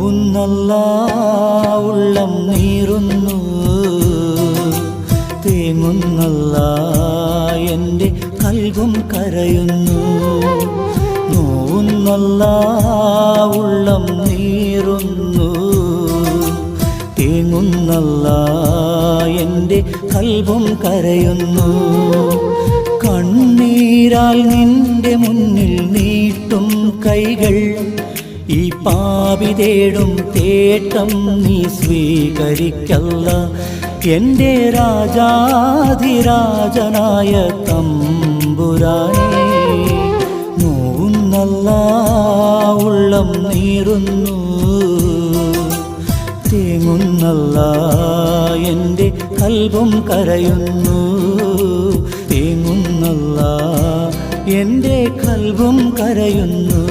നോവുന്നല്ലാ ഉള്ളം നീറുന്നു, തേങ്ങുന്നല്ലാ എൻ്റെ കൽബും കരയുന്നു. നോവുന്നല്ലാ ഉള്ളം നീറുന്നു, തേങ്ങുന്നല്ലാ എൻ്റെ കൽബും കരയുന്നു. കണ്ണീരാൽ നിന്റെ മുന്നിൽ നീട്ടും കൈകൾ, ഈ പാപി തേടും തേട്ടം നീ സ്വീകരിക്കല്ല. എൻ്റെ രാജാധിരാജനായ തമ്പുരാനേ, നോവുന്നല്ലാ ഉള്ളം നീറുന്നു, തേങ്ങുന്നല്ലാ എൻ്റെ കൽബും കരയുന്നു. തേങ്ങുന്നല്ലാ എൻ്റെ കൽബും കരയുന്നു.